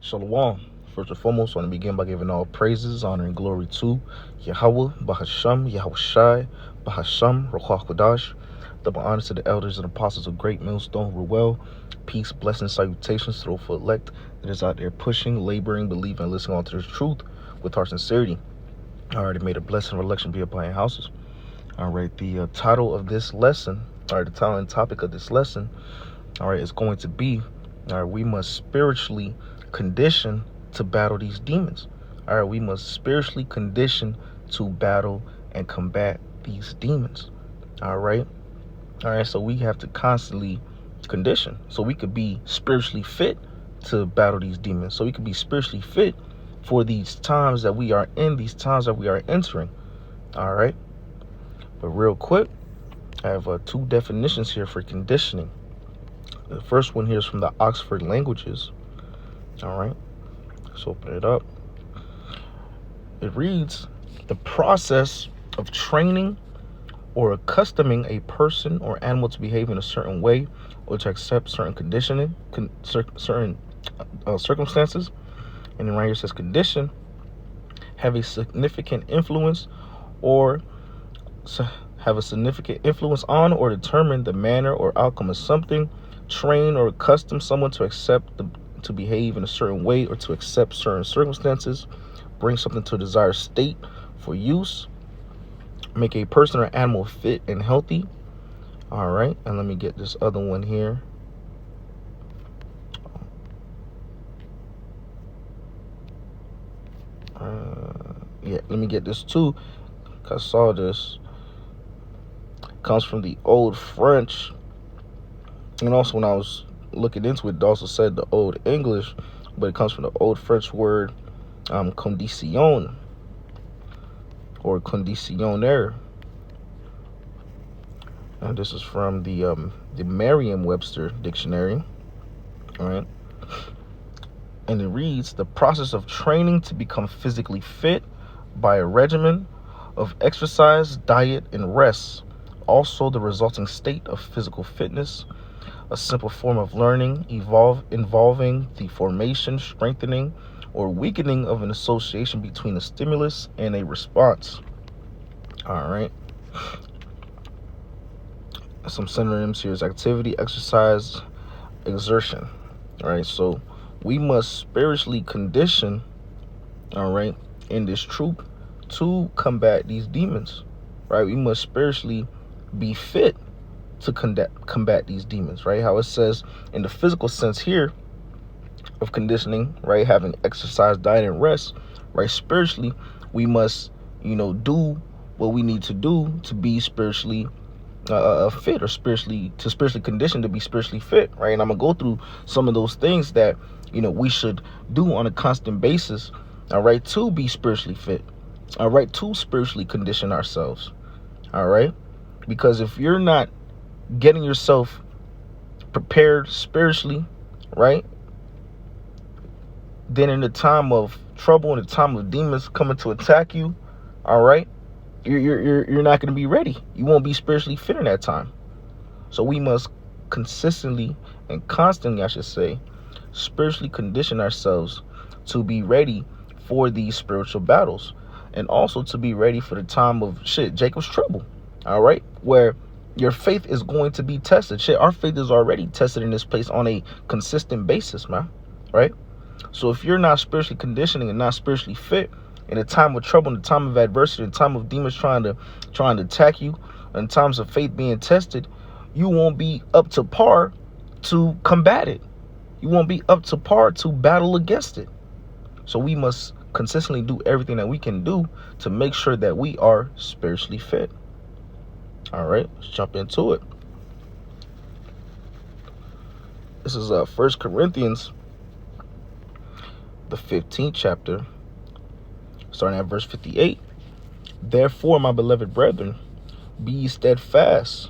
Shalom. First and foremost, I want to begin by giving all praises, honor, and glory to Yahweh, Bahasham, Yahweh Shai, Bahasham, Ruach Kodash. Double honors to the elders and apostles of Great Millstone, Ruel. Peace, blessings, salutations to the elect that is out there pushing, laboring, believing, and listening on to the truth with our sincerity. I already made a blessing of election be upon your houses. All right, the title of this lesson, the title and topic of this lesson, is going to be, we must spiritually condition to battle these demons. We must spiritually condition to battle and combat these demons. All right, so we have to constantly condition so we could be spiritually fit to battle these demons, so we could be spiritually fit for these times that we are in, these times that we are entering. All right, but real quick, I have two definitions here for conditioning. The first one here is from the Oxford Languages. All right, let's open it up. It reads, the process of training or accustoming a person or animal to behave in a certain way or to accept certain certain circumstances. And then right here it says condition, have a significant influence on or determine the manner or outcome of something, train or accustom someone to to behave in a certain way or to accept certain circumstances, bring something to a desired state for use, make a person or animal fit and healthy. All right, and let me get this other one here. Let me get this too, because I saw this. It comes from the Old French, and also when I was looking into it, it also said the Old English, but it comes from the Old French word condition or conditionnaire. And this is from the Merriam-Webster dictionary. All right, and it reads, the process of training to become physically fit by a regimen of exercise, diet, and rest. Also the resulting state of physical fitness, a simple form of learning involving the formation, strengthening, or weakening of an association between a stimulus and a response. All right. Some synonyms here is activity, exercise, exertion. All right. So we must spiritually condition, all right, in this troop to combat these demons. Right. We must spiritually be fit to combat these demons, right? How it says in the physical sense here of conditioning, right? Having exercise, diet, and rest, right? Spiritually, we must, do what we need to do to be spiritually fit, or spiritually conditioned to be spiritually fit, right? And I'm gonna go through some of those things that we should do on a constant basis, all right, to be spiritually fit, all right, to spiritually condition ourselves, all right. Because if you're not getting yourself prepared spiritually, right, then in the time of trouble, in the time of demons coming to attack you, all right, you're not going to be ready. You won't be spiritually fit in that time. So we must consistently and constantly, I should say, spiritually condition ourselves to be ready for these spiritual battles, and also to be ready for the time of Jacob's trouble. All right, where your faith is going to be tested. Our faith is already tested in this place on a consistent basis, man. Right? So if you're not spiritually conditioning and not spiritually fit in a time of trouble, in a time of adversity, in a time of demons trying to attack you, in times of faith being tested, you won't be up to par to combat it. You won't be up to par to battle against it. So we must consistently do everything that we can do to make sure that we are spiritually fit. All right, let's jump into it. This is 1 Corinthians, the 15th chapter, starting at verse 58. Therefore, my beloved brethren, be ye steadfast,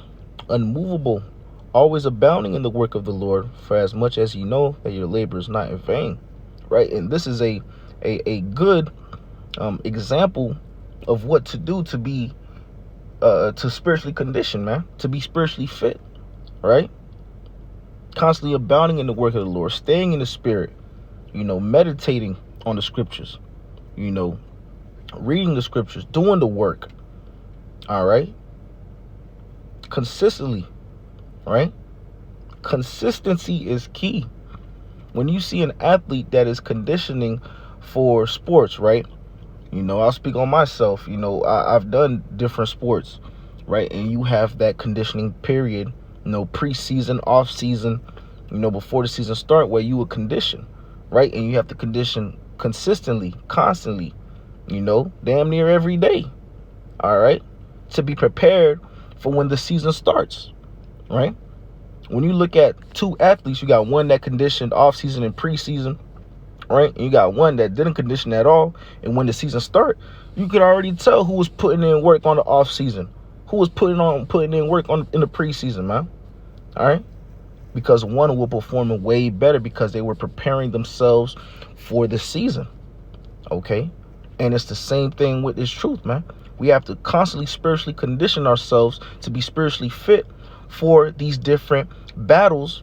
unmovable, always abounding in the work of the Lord, for as much as ye know that your labor is not in vain. Right, and this is a good example of what to do to be to spiritually condition, man, to be spiritually fit, right? Constantly abounding in the work of the Lord, staying in the spirit, meditating on the scriptures, reading the scriptures, doing the work, all right? Consistently, right? Consistency is key. When you see an athlete that is conditioning for sports, right? I'll speak on myself. I've done different sports, right? And you have that conditioning period, preseason, off season, before the season start, where you will condition, right? And you have to condition consistently, constantly, damn near every day, all right? To be prepared for when the season starts, right? When you look at two athletes, you got one that conditioned off season and preseason, right? And you got one that didn't condition at all. And when the season start, you could already tell who was putting in work on the off season, who was putting in work in the preseason, man. All right? Because one will perform way better because they were preparing themselves for the season. Okay? And it's the same thing with this truth, man. We have to constantly spiritually condition ourselves to be spiritually fit for these different battles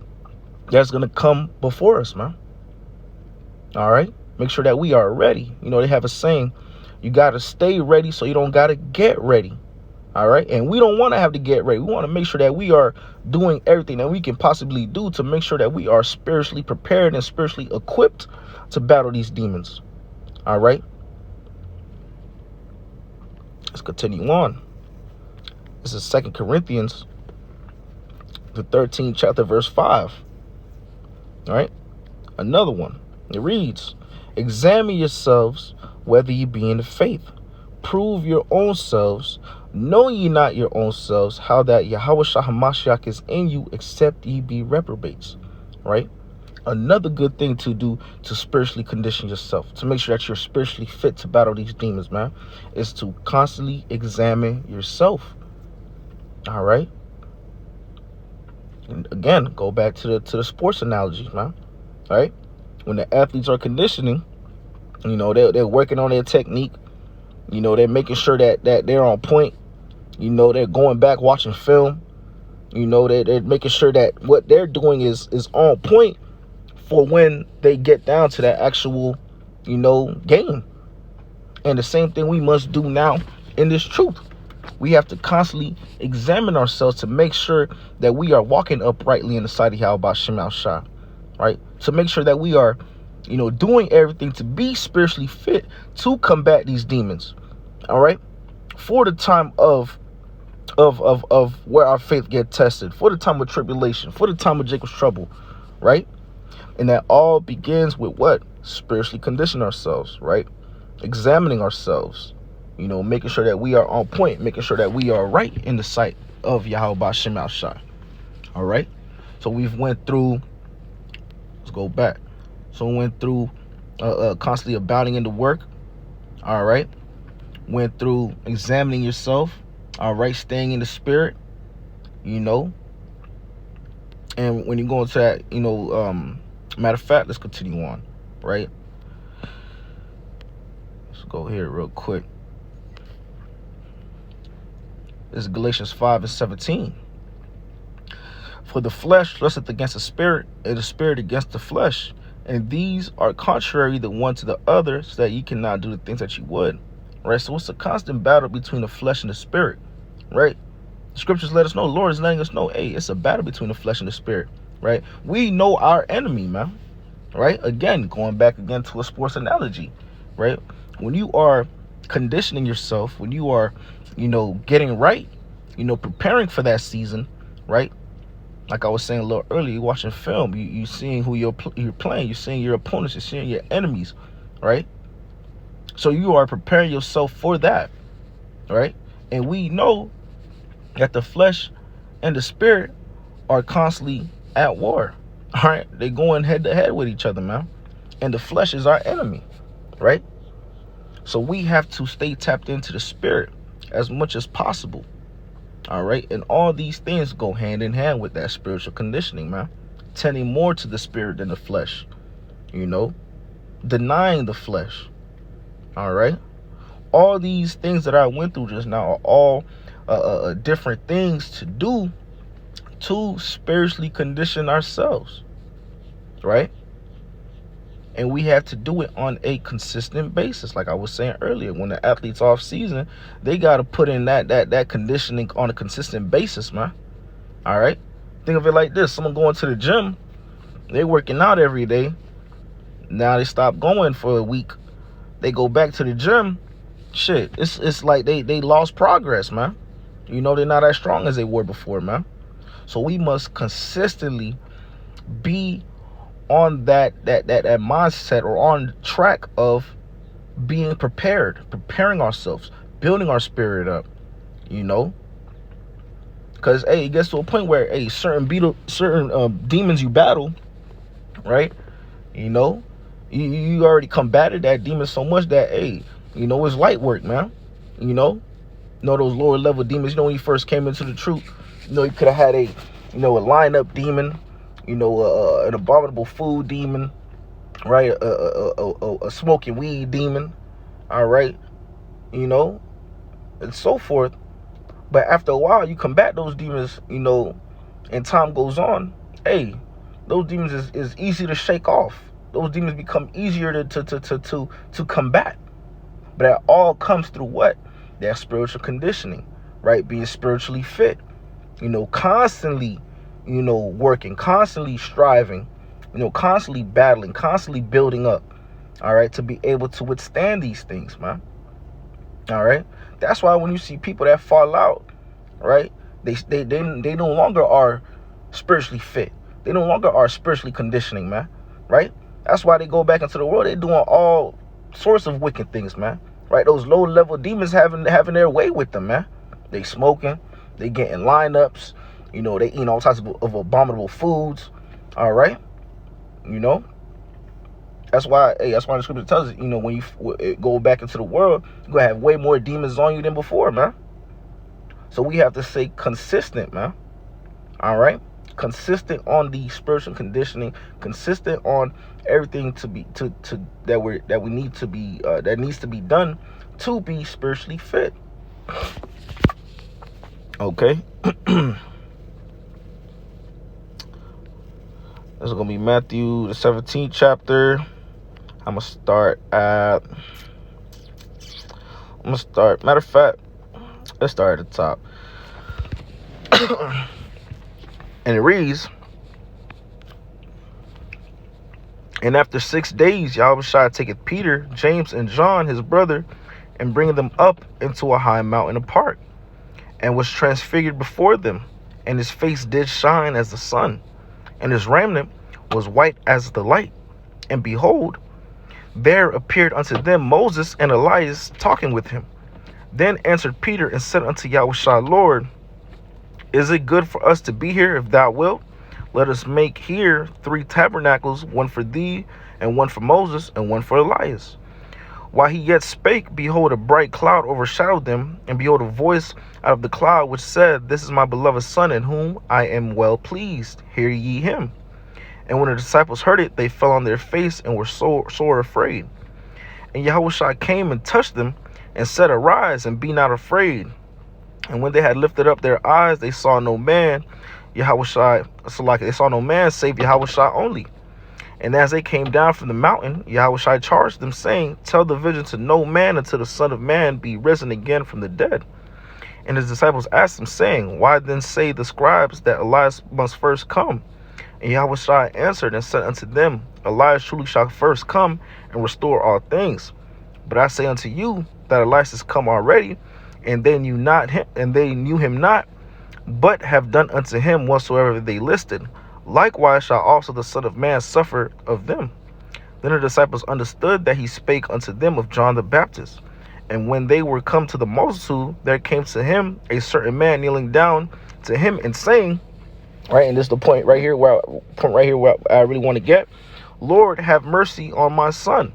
that's going to come before us, man. All right? Make sure that we are ready. They have a saying, you got to stay ready so you don't got to get ready. All right? And we don't want to have to get ready. We want to make sure that we are doing everything that we can possibly do to make sure that we are spiritually prepared and spiritually equipped to battle these demons. All right? Let's continue on. This is 2 Corinthians, the 13th chapter, verse 5. All right? Another one. It reads, examine yourselves whether ye be in the faith. Prove your own selves. Know ye not your own selves how that Yahushua HaMashiach is in you, except ye be reprobates. Right? Another good thing to do to spiritually condition yourself, to make sure that you're spiritually fit to battle these demons, man, is to constantly examine yourself. All right? And again, go back to the sports analogy, man. All right? When the athletes are conditioning, they're working on their technique. They're making sure that they're on point. They're going back, watching film. They're making sure that what they're doing is on point for when they get down to that actual, game. And the same thing we must do now in this truth. We have to constantly examine ourselves to make sure that we are walking uprightly in the sight of Yahweh Shem Shah, right? To make sure that we are, doing everything to be spiritually fit to combat these demons, all right? For the time of where our faith get tested, for the time of tribulation, for the time of Jacob's trouble, right? And that all begins with what? Spiritually condition ourselves, right? Examining ourselves, making sure that we are on point, making sure that we are right in the sight of Yahweh Shem Shah. All right? So we've went through, let's go back. So we went through constantly abounding in the work. All right? Went through examining yourself. All right? Staying in the spirit, And when you go into that, matter of fact, let's continue on, right? Let's go here real quick. This is Galatians 5:17. For the flesh lusteth against the spirit, and the spirit against the flesh. And these are contrary the one to the other, so that ye cannot do the things that ye would. Right? So it's a constant battle between the flesh and the spirit. Right? The scriptures let us know, the Lord is letting us know, hey, it's a battle between the flesh and the spirit. Right? We know our enemy, man. Right? Again, going back again to a sports analogy. Right? When you are conditioning yourself, when you are, getting right, preparing for that season, right? Like I was saying a little earlier, you're watching film, you seeing who you're playing, you're seeing your opponents, you're seeing your enemies, right? So you are preparing yourself for that, right? And we know that the flesh and the spirit are constantly at war, all right? They're going head to head with each other, man. And the flesh is our enemy, right? So we have to stay tapped into the spirit as much as possible. All right. And all these things go hand in hand with that spiritual conditioning, man. Tending more to the spirit than the flesh, denying the flesh. All right. All these things that I went through just now are all different things to do to spiritually condition ourselves. Right. And we have to do it on a consistent basis. Like I was saying earlier, when the athlete's off season, they got to put in that conditioning on a consistent basis, man. All right. Think of it like this: someone going to the gym, they working out every day. Now they stop going for a week. They go back to the gym. Shit, it's like they lost progress, man. You know, they're not as strong as they were before, man. So we must consistently be on that mindset, or on track of being preparing ourselves, building our spirit up, you know. Because hey, it gets to a point where certain demons you battle, right? You know, you already combated that demon so much that it's light work, man. Those lower level demons. When you first came into the truth, you could have had a lineup demon, an abominable food demon, right? A smoking weed demon, all right, and so forth. But after a while, you combat those demons, and time goes on. Those demons is easy to shake off. Those demons become easier to combat. But that all comes through what? That spiritual conditioning, right? Being spiritually fit, constantly, working, constantly striving, constantly battling, constantly building up, all right, to be able to withstand these things, man. All right. That's why when you see people that fall out, right, they no longer are spiritually fit. They no longer are spiritually conditioning, man. Right? That's why they go back into the world. They're doing all sorts of wicked things, man. Right? Those low level demons having their way with them, man. They smoking, they getting lineups, they eating all types of abominable foods. All right. That's why the scripture tells us, when you go back into the world, you're going to have way more demons on you than before, man. So we have to stay consistent, man. All right? Consistent on the spiritual conditioning, consistent on everything that needs to be done to be spiritually fit. Okay? This is going to be Matthew, the 17th chapter. I'm going to start, matter of fact, let's start at the top. And it reads, and after 6 days, Yahushua taketh Peter, James, and John, his brother, and bringeth them up into a high mountain apart, and was transfigured before them, and his face did shine as the sun, and his raiment was white as the light. And behold, there appeared unto them Moses and Elias talking with him. Then answered Peter and said unto Yahushua, Lord, is it good for us to be here? If thou wilt, let us make here 3 tabernacles, one for thee, and one for Moses, and one for Elias. While he yet spake, behold, a bright cloud overshadowed them, and behold, a voice out of the cloud which said, This is my beloved Son, in whom I am well pleased. Hear ye him. And when the disciples heard it, they fell on their face and were sore afraid. And Yahushua came and touched them, and said, Arise, and be not afraid. And when they had lifted up their eyes, they saw no man, they saw no man save Yahushua only. And as they came down from the mountain, Yahushua charged them, saying, Tell the vision to no man until the Son of Man be risen again from the dead. And his disciples asked him, saying, Why then say the scribes that Elias must first come? And Yahushua answered and said unto them, Elias truly shall first come and restore all things. But I say unto you that Elias is come already, and they knew him not, but have done unto him whatsoever they listed. Likewise shall also the Son of Man suffer of them. Then the disciples understood that he spake unto them of John the Baptist. And when they were come to the multitude, there came to him a certain man kneeling down to him and saying, right, and this is the point right here where I really want to get, Lord, have mercy on my son,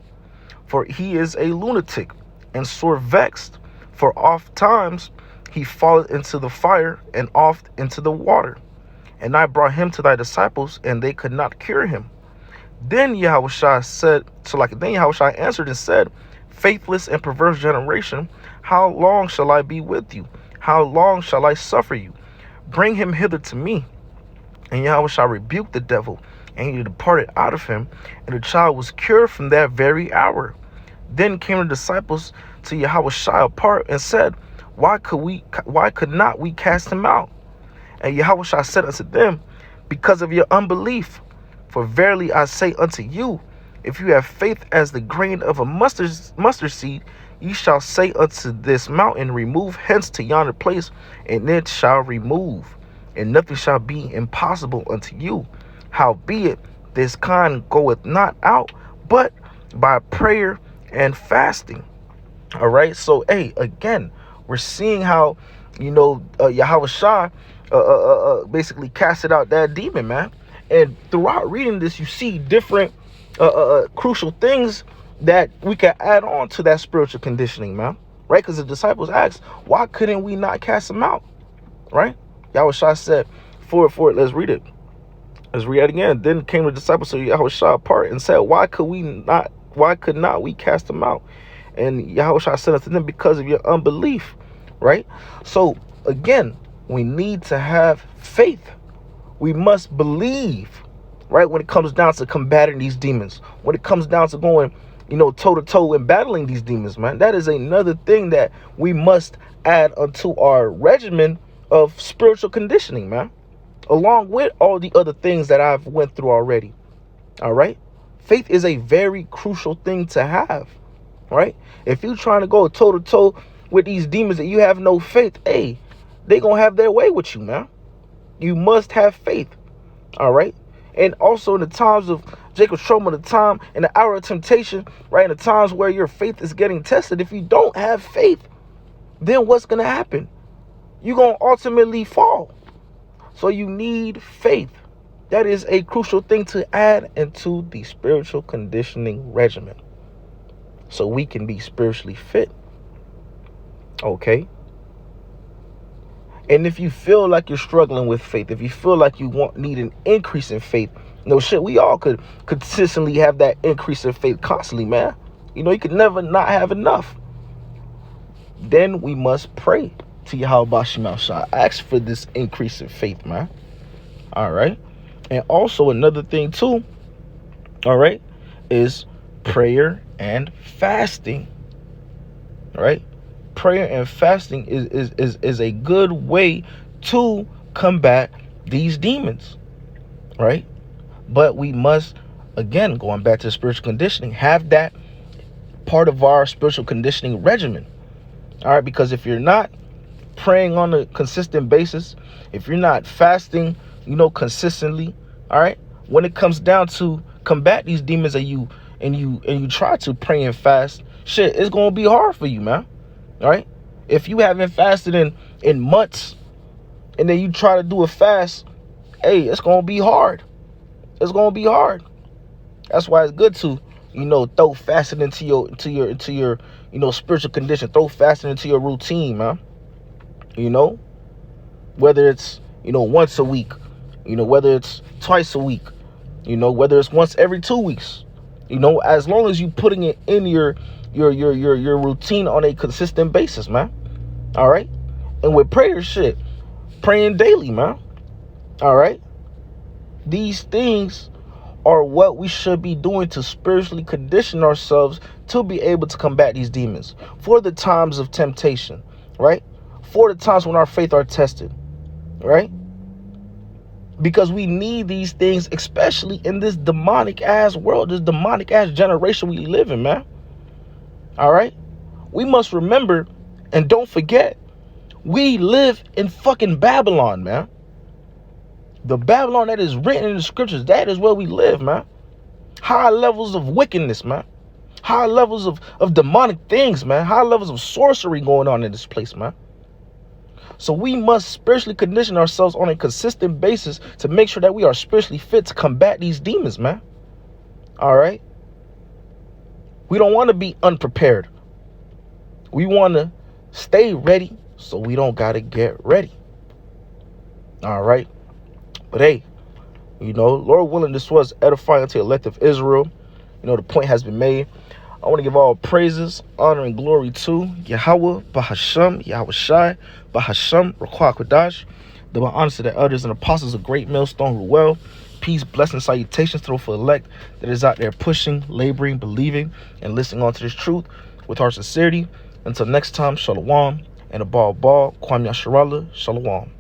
for he is a lunatic and sore vexed, for oft times he falleth into the fire and oft into the water. And I brought him to thy disciples, and they could not cure him. Then Yahushua answered and said, Faithless and perverse generation, how long shall I be with you? How long shall I suffer you? Bring him hither to me. And Yahushua rebuked the devil, and he departed out of him, and the child was cured from that very hour. Then came the disciples to Yahushua apart and said, Why could not we cast him out? And Yahushua said unto them, Because of your unbelief. For verily I say unto you, if you have faith as the grain of a mustard seed, ye shall say unto this mountain, Remove hence to yonder place, and it shall remove, and nothing shall be impossible unto you. Howbeit, this kind goeth not out, but by prayer and fasting. All right. So, hey, again, we're seeing how, Yahushua basically casted out that demon, man. And throughout reading this, you see different crucial things that we can add on to that spiritual conditioning, man. Right? Because the disciples asked, why couldn't we not cast him out? Right? Yahushua said, for it, let's read it. Let's read it again. Then came the disciples to Yahushua apart and said, Why could not we cast him out? And Yahushua said unto them, Because of your unbelief. Right? So again, we need to have faith. We must believe, right? When it comes down to combating these demons, when it comes down to going, toe to toe and battling these demons, man, that is another thing that we must add unto our regimen of spiritual conditioning, man, along with all the other things that I've went through already. All right. Faith is a very crucial thing to have, right? If you're trying to go toe to toe with these demons and you have no faith, hey, they gonna have their way with you, man. You must have faith. All right. And also in the times of Jacob's trouble, the time in the hour of temptation, right? In the times where your faith is getting tested, if you don't have faith, then what's going to happen? You're going to ultimately fall. So you need faith. That is a crucial thing to add into the spiritual conditioning regimen, so we can be spiritually fit. Okay. And if you feel like you're struggling with faith, if you feel like you need an increase in faith, no shit, we all could consistently have that increase in faith constantly, man. You could never not have enough. Then we must pray to Yahweh Shema Shah. Ask for this increase in faith, man. All right. And also another thing too, all right, is prayer and fasting. All right. Prayer and fasting is a good way to combat these demons, right? But we must, again, going back to spiritual conditioning, have that part of our spiritual conditioning regimen. All right, because if you're not praying on a consistent basis, if you're not fasting, consistently, all right, when it comes down to combat these demons and you try to pray and fast, shit, it's gonna be hard for you, man. All right. If you haven't fasted in months and then you try to do a fast, hey, it's going to be hard. It's going to be hard. That's why it's good to, throw fasting into your spiritual condition, throw fasting into your routine, man. Whether it's, once a week, whether it's twice a week, whether it's once every 2 weeks, as long as you putting it in your routine on a consistent basis, man. All right. And with prayer, shit, praying daily, man. All right. These things are what we should be doing to spiritually condition ourselves to be able to combat these demons for the times of temptation, right? For the times when our faith are tested, right? Because we need these things, especially in this demonic ass world, this demonic ass generation we live in, man. All right. We must remember and don't forget, we live in fucking Babylon, man. The Babylon that is written in the scriptures, that is where we live, man. High levels of wickedness, man. High levels of demonic things, man. High levels of sorcery going on in this place, man. So we must spiritually condition ourselves on a consistent basis to make sure that we are spiritually fit to combat these demons, man. All right. We don't want to be unprepared. We want to stay ready so we don't got to get ready. All right. But hey, Lord willing, this was edifying to the elect of Israel. The point has been made. I want to give all praises, honor, and glory to Yahweh, Bahasham, Yahweh Shai, Bahasham, Ruach Kodash, the honor to the elders and apostles of Great Millstone Ruel. peace, blessings, salutations to the full elect that is out there pushing, laboring, believing, and listening onto this truth with our sincerity. Until next time, shalom, and a ball, Kwame Yasharallah, shalom.